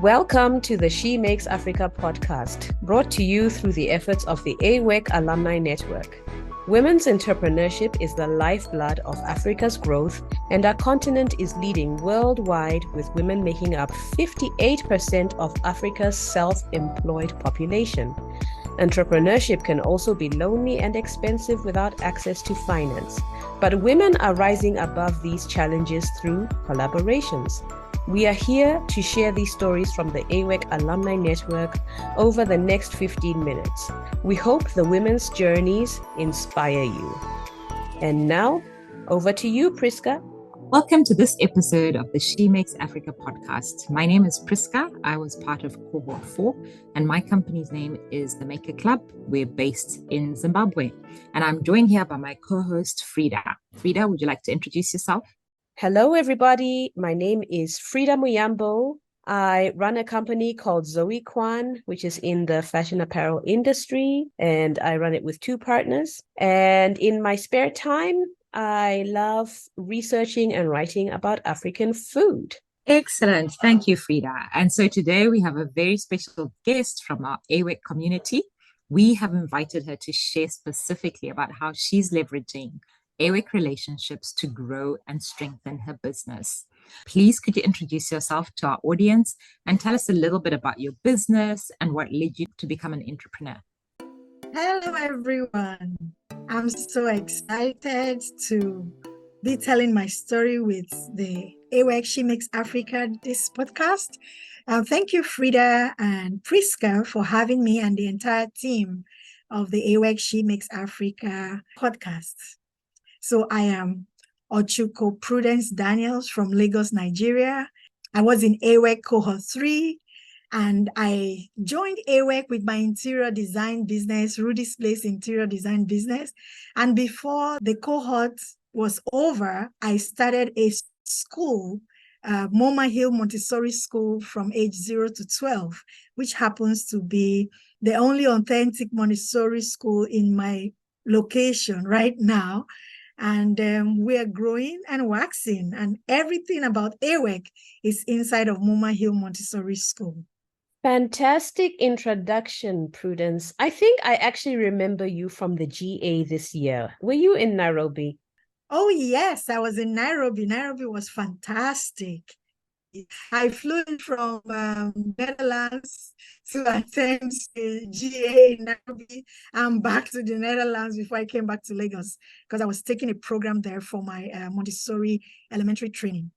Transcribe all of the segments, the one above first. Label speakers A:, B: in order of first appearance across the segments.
A: Welcome to the She Makes Africa podcast, brought to you through the efforts of the AWEC Alumni Network. Women's entrepreneurship is the lifeblood of Africa's growth, and our continent is leading worldwide, with women making up 58% of Africa's self-employed population. Entrepreneurship can also be lonely and expensive without access to finance, but women are rising above these challenges through collaborations. We are here to share these stories from the AWEC Alumni Network over the next 15 minutes. We hope the women's journeys inspire you. And now, over to you, Priska.
B: Welcome to this episode of the She Makes Africa podcast. My name is Priska. I was part of Cohort 4, and my company's name is the Maker Club. We're based in Zimbabwe, and I'm joined here by my co-host, Frida. Frida, would you like to introduce yourself?
A: Hello, everybody. My name is Frida Muyambo. I run a company called Zoe Kwan, which is in the fashion apparel industry, and I run it with two partners. And in my spare time, I love researching and writing about African food.
B: Excellent. Thank you, Frida. And so today we have a very special guest from our AWEC community. We have invited her to share specifically about how she's leveraging AWEC relationships to grow and strengthen her business. Please, could you introduce yourself to our audience and tell us a little bit about your business and what led you to become an entrepreneur?
C: Hello, everyone. I'm so excited to be telling my story with the AWEC She Makes Africa, this podcast. Thank you, Frida and Priska, for having me and the entire team of the AWEC She Makes Africa podcast. So I am Ochuko Prudence Daniels from Lagos, Nigeria. I was in AWEC Cohort 3, and I joined AWEC with my interior design business, Rudy's Place Interior Design Business. And before the cohort was over, I started a school, Momahill Montessori School, from age 0 to 12, which happens to be the only authentic Montessori school in my location right now. And we are growing and waxing, and everything about AWEC is inside of Momahill Montessori School.
A: Fantastic introduction, Prudence. I think I actually remember you from the GA this year. Were you in Nairobi?
C: Oh, yes, I was in Nairobi. Nairobi was fantastic. I flew in from Netherlands to attend the GA in Nairobi and back to the Netherlands before I came back to Lagos, because I was taking a program there for my Montessori elementary training.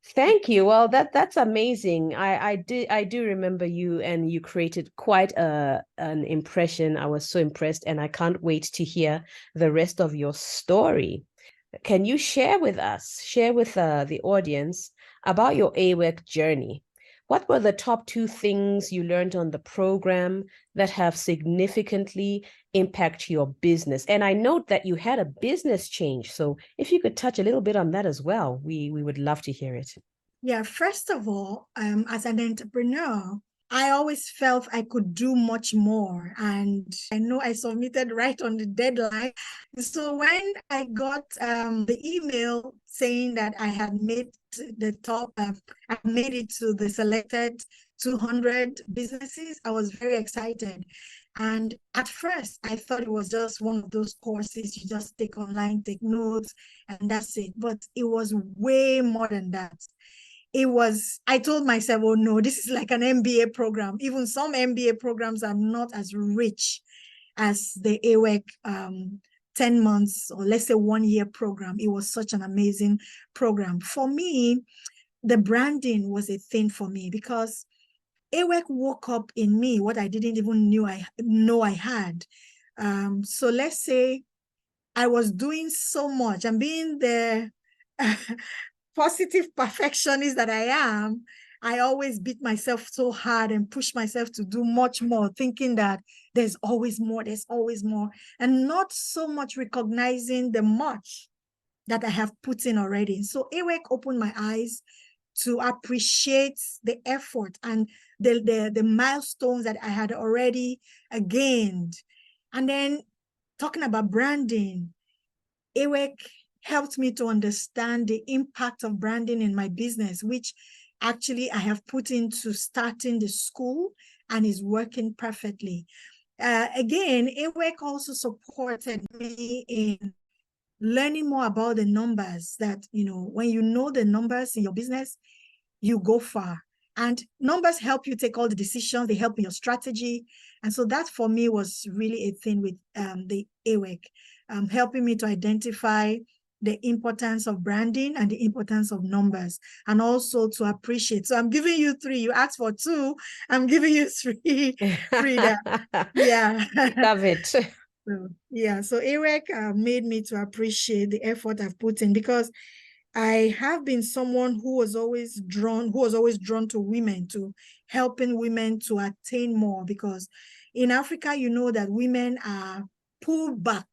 A: Thank you. Well, that's amazing. I do remember you, and you created quite an impression. I was so impressed, and I can't wait to hear the rest of your story. Can you share with the audience about your AWEC journey? What were the top 2 things you learned on the program that have significantly impacted your business? And I note that you had a business change. So if you could touch a little bit on that as well, we would love to hear it.
C: Yeah, first of all, as an entrepreneur, I always felt I could do much more. And I know I submitted right on the deadline. So when I got the email saying that I had made the top, I made it to the selected 200 businesses, I was very excited. And at first, I thought it was just one of those courses you just take online, take notes, and that's it. But it was way more than that. I told myself, oh no, this is like an MBA program. Even some MBA programs are not as rich as the AWEC 10 months or let's say 1 year program. It was such an amazing program. For me, the branding was a thing for me, because AWEC woke up in me what I didn't even know I had. So let's say I was doing so much and being the positive perfectionist that I am, I always beat myself so hard and push myself to do much more, thinking that there's always more, and not so much recognizing the much that I have put in already. So AWEC opened my eyes to appreciate the effort and the milestones that I had already gained. And then talking about branding, AWEC helped me to understand the impact of branding in my business, which actually I have put into starting the school, and is working perfectly. Again, AWEC also supported me in learning more about the numbers, that, when you know the numbers in your business, you go far. And numbers help you take all the decisions, they help in your strategy. And so that for me was really a thing with the AWEC, helping me to identify the importance of branding and the importance of numbers, and also to appreciate. So I'm giving you three. You asked for two. I'm giving you three, Frida. Yeah.
A: Love it.
C: So, yeah. So AWEC made me to appreciate the effort I've put in, because I have been someone who was always drawn to women, to helping women to attain more, because in Africa, you know that women are pulled back.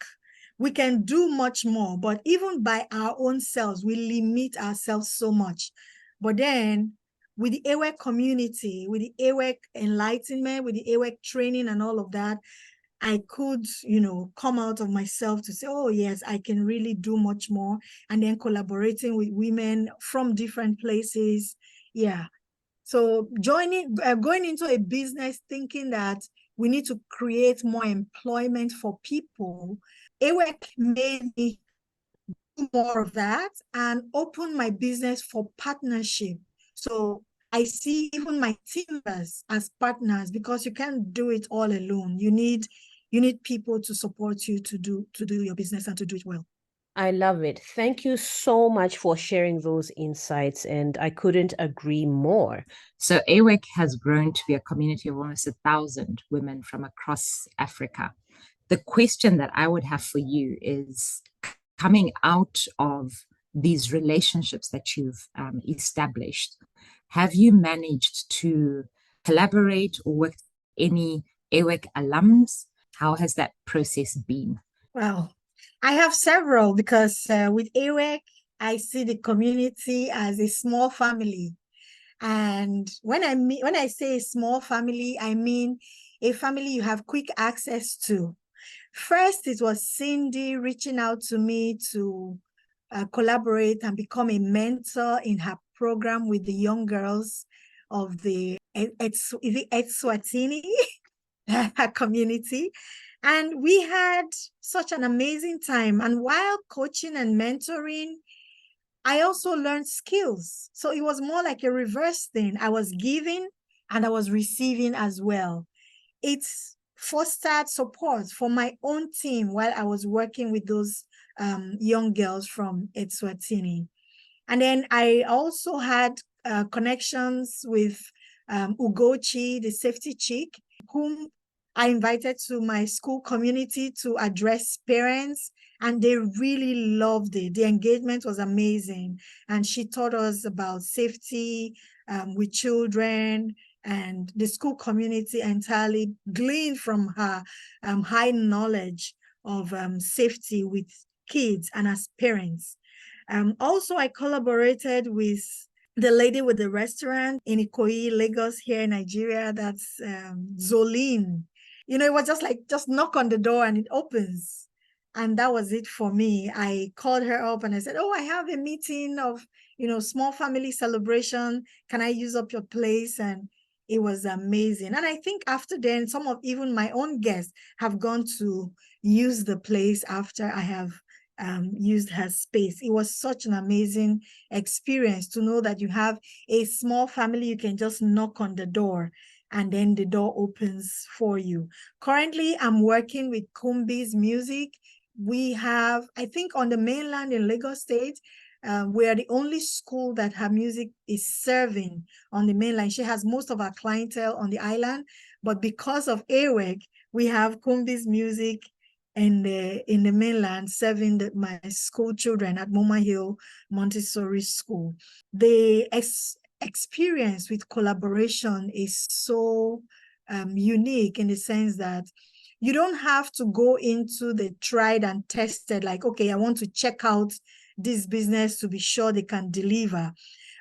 C: We can do much more, but even by our own selves, we limit ourselves so much. But then with the AWEC community, with the AWEC enlightenment, with the AWEC training and all of that, I could, come out of myself to say, oh, yes, I can really do much more. And then collaborating with women from different places. Yeah. So going into a business thinking that we need to create more employment for people, AWEC made me do more of that and open my business for partnership. So I see even my team members as partners, because you can't do it all alone. You need people to support you to do your business and to do it well.
A: I love it. Thank you so much for sharing those insights, and I couldn't agree more.
B: So AWEC has grown to be a community of almost 1,000 women from across Africa. The question that I would have for you is, coming out of these relationships that you've established, have you managed to collaborate or work with any AWEC alums? How has that process been?
C: Well, I have several, because with AWEC, I see the community as a small family. And when I say small family, I mean a family you have quick access to. First, it was Cindy reaching out to me to collaborate and become a mentor in her program with the young girls of the Eswatini community. And we had such an amazing time. And while coaching and mentoring, I also learned skills. So it was more like a reverse thing. I was giving and I was receiving as well. It's fostered support for my own team while I was working with those young girls from Eswatini. And then I also had connections with Ugochi, the safety chick, whom I invited to my school community to address parents, and they really loved it. The engagement was amazing. And she taught us about safety with children, and the school community entirely gleaned from her high knowledge of safety with kids and as parents. Also, I collaborated with the lady with the restaurant in Ikoyi, Lagos, here in Nigeria. That's Zolene. It was just knock on the door and it opens. And that was it for me. I called her up and I said, oh, I have a meeting of, small family celebration. Can I use up your place? And it was amazing. And I think after then, some of even my own guests have gone to use the place after I have used her space. It was such an amazing experience to know that you have a small family, you can just knock on the door and then the door opens for you. Currently, I'm working with Kumbi's Music. We have, I think on the mainland in Lagos State, we are the only school that her music is serving on the mainland. She has most of our clientele on the island, but because of AWEC, we have Kumbi's Music in the mainland serving my school children at Momahill Montessori School. The experience with collaboration is so unique in the sense that you don't have to go into the tried and tested, like, okay, I want to check out this business to be sure they can deliver.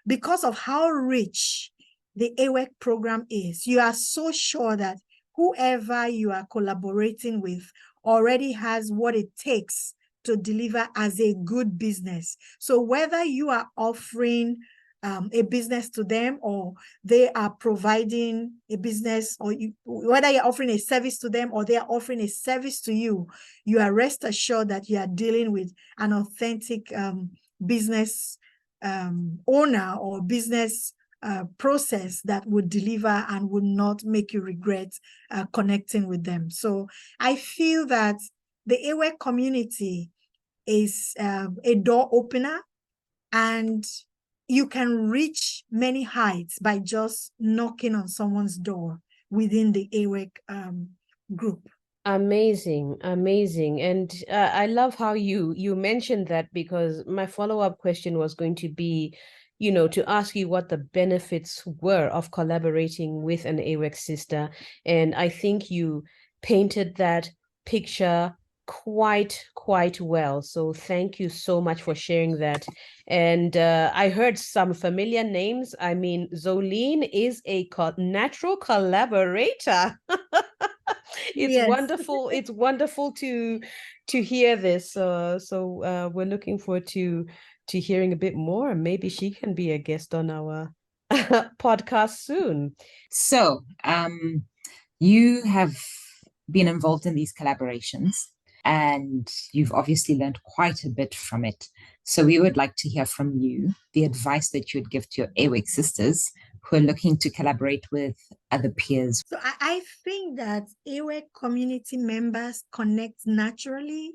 C: Because of how rich the AWEC program is, you are so sure that whoever you are collaborating with already has what it takes to deliver as a good business. So whether you are offering a business to them, or they are providing a business, or whether you're offering a service to them or they are offering a service to you, you are rest assured that you are dealing with an authentic business owner or business process that would deliver and would not make you regret connecting with them. So I feel that the AWEC community is a door opener, and you can reach many heights by just knocking on someone's door within the AWEC group.
A: Amazing, amazing. And I love how you mentioned that, because my follow-up question was going to be, to ask you what the benefits were of collaborating with an AWEC sister. And I think you painted that picture quite well. So thank you so much for sharing that. And I heard some familiar names. I mean, Zolene is a natural collaborator. It's
C: Yes.
A: wonderful. It's wonderful to hear this. So we're looking forward to hearing a bit more. Maybe she can be a guest on our podcast soon.
B: So, you have been involved in these collaborations, and you've obviously learned quite a bit from it. So we would like to hear from you the advice that you would give to your AWEC sisters who are looking to collaborate with other peers.
C: So I think that AWEC community members connect naturally.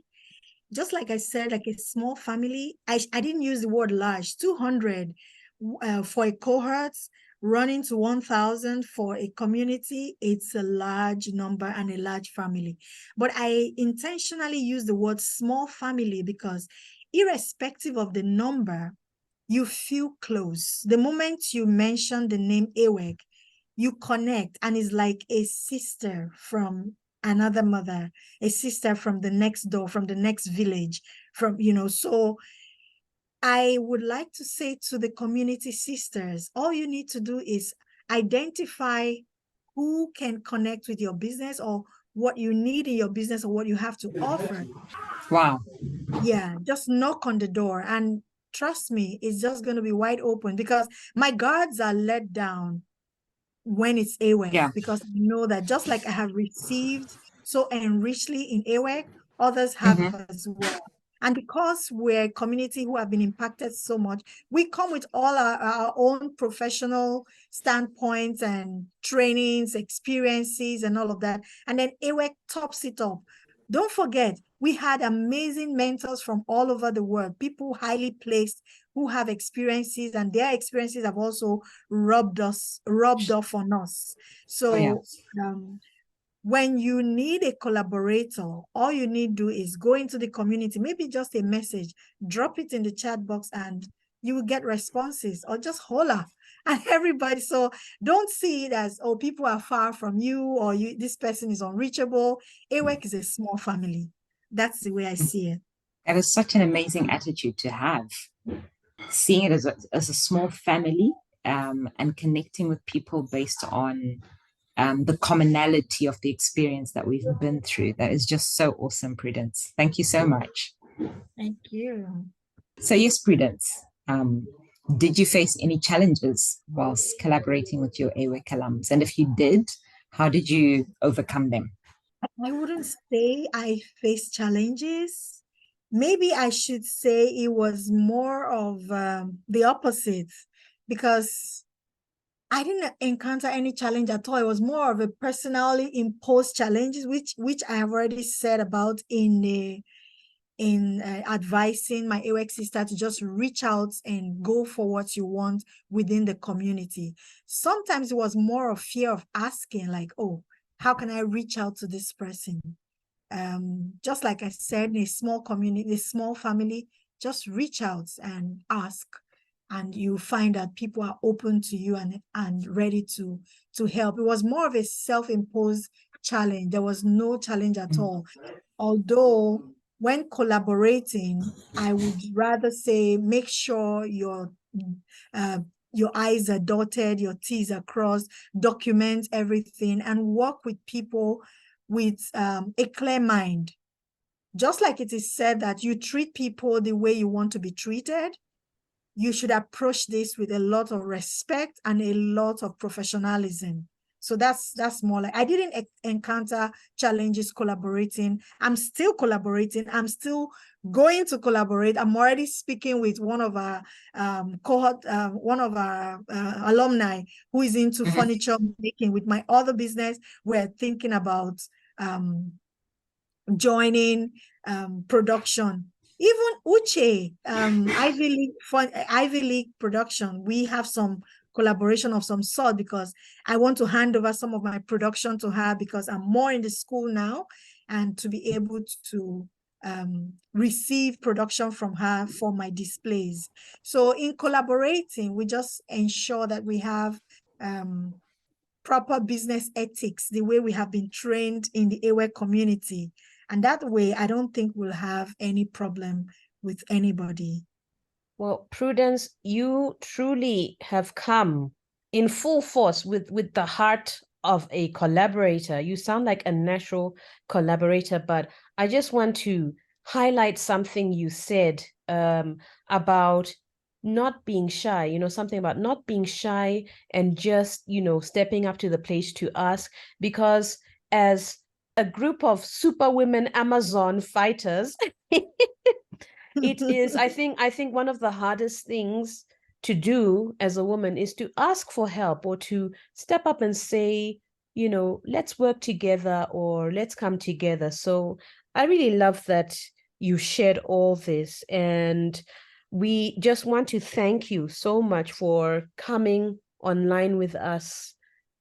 C: Just like I said, like a small family. I didn't use the word large. 200 for a cohort, running to 1,000 for a community, it's a large number and a large family. But I intentionally use the word small family because irrespective of the number, you feel close. The moment you mention the name AWEC, you connect, and it's like a sister from another mother, a sister from the next door, from the next village, so I would like to say to the community sisters, all you need to do is identify who can connect with your business or what you need in your business or what you have to offer.
B: Wow.
C: Yeah, just knock on the door, and trust me, it's just going to be wide open, because my guards are let down when it's AWEC, because I know that just like I have received so enrichly in AWEC, others have as well. And because we're a community who have been impacted so much, we come with all our own professional standpoints and trainings, experiences, and all of that. And then AWEC tops it up. Don't forget, we had amazing mentors from all over the world, people highly placed who have experiences, and their experiences have also rubbed off on us. So when you need a collaborator, all you need to do is go into the community, maybe just a message, drop it in the chat box, and you will get responses, or just holler at everybody. So don't see it as, oh, people are far from you, or this person is unreachable. AWEC is a small family. That's the way I see it.
B: That is such an amazing attitude to have. Seeing it as a small family, and connecting with people based on the commonality of the experience that we've been through. That is just so awesome, Prudence. Thank you so much.
C: Thank you.
B: So yes, Prudence, did you face any challenges whilst collaborating with your AWEC alums? And if you did, how did you overcome them?
C: I wouldn't say I faced challenges. Maybe I should say it was more of the opposite, because I didn't encounter any challenge at all. It was more of a personally imposed challenges, which I have already said about in advising my AWEC sister to just reach out and go for what you want within the community. Sometimes it was more of fear of asking, like, oh, how can I reach out to this person? Just like I said, in a small community, a small family, just reach out and ask, and you find that people are open to you and ready to help. It was more of a self-imposed challenge. There was no challenge at all. Although when collaborating, I would rather say make sure your I's are dotted, your T's are crossed, document everything, and work with people with a clear mind. Just like it is said that you treat people the way you want to be treated, you should approach this with a lot of respect and a lot of professionalism. So that's more like, I didn't encounter challenges collaborating. I'm still collaborating. I'm still going to collaborate. I'm already speaking with one of our cohort, one of our alumni who is into furniture making. With my other business, we're thinking about joining production. Even Uche, Ivy League production, we have some collaboration of some sort, because I want to hand over some of my production to her, because I'm more in the school now, and to be able to receive production from her for my displays. So in collaborating, we just ensure that we have proper business ethics, the way we have been trained in the AWEC community. And that way, I don't think we'll have any problem with anybody.
A: Well, Prudence, you truly have come in full force with the heart of a collaborator. You sound like a natural collaborator, but I just want to highlight something you said about not being shy, something about not being shy and just, stepping up to the plate to ask, because as a group of superwomen Amazon fighters, it is, I think one of the hardest things to do as a woman is to ask for help, or to step up and say, let's work together, or let's come together. So I really love that you shared all this, and we just want to thank you so much for coming online with us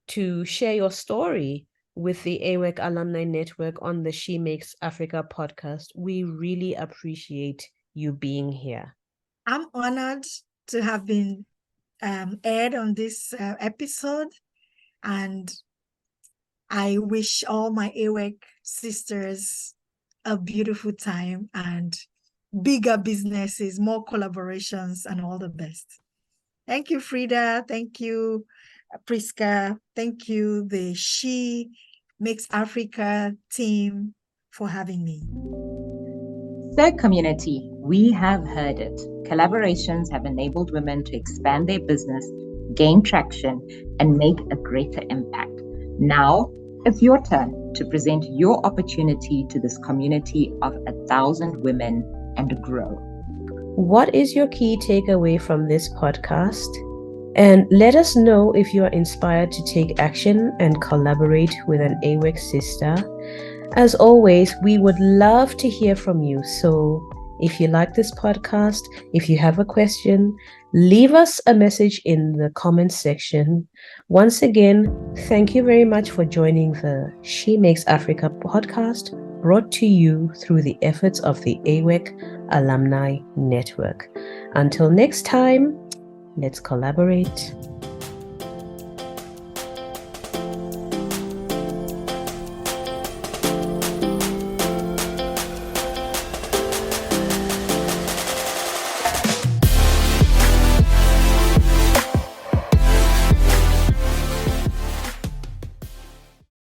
A: to share your story with the AWEC Alumni Network on the She Makes Africa podcast. We really appreciate you being here.
C: I'm honored to have been aired on this episode, and I wish all my AWEC sisters a beautiful time and bigger businesses, more collaborations, and all the best. Thank you, Frida. Thank you, Priska. Thank you, the She Makes Africa team, for having me.
B: So, community, we have heard it. Collaborations have enabled women to expand their business, gain traction, and make a greater impact. Now, it's your turn to present your opportunity to this community of 1,000 women and grow.
A: What is your key takeaway from this podcast? And let us know if you are inspired to take action and collaborate with an AWEC sister. As always, we would love to hear from you. So if you like this podcast, if you have a question, leave us a message in the comments section. Once again, thank you very much for joining the She Makes Africa podcast, brought to you through the efforts of the AWEC Alumni Network. Until next time, let's collaborate.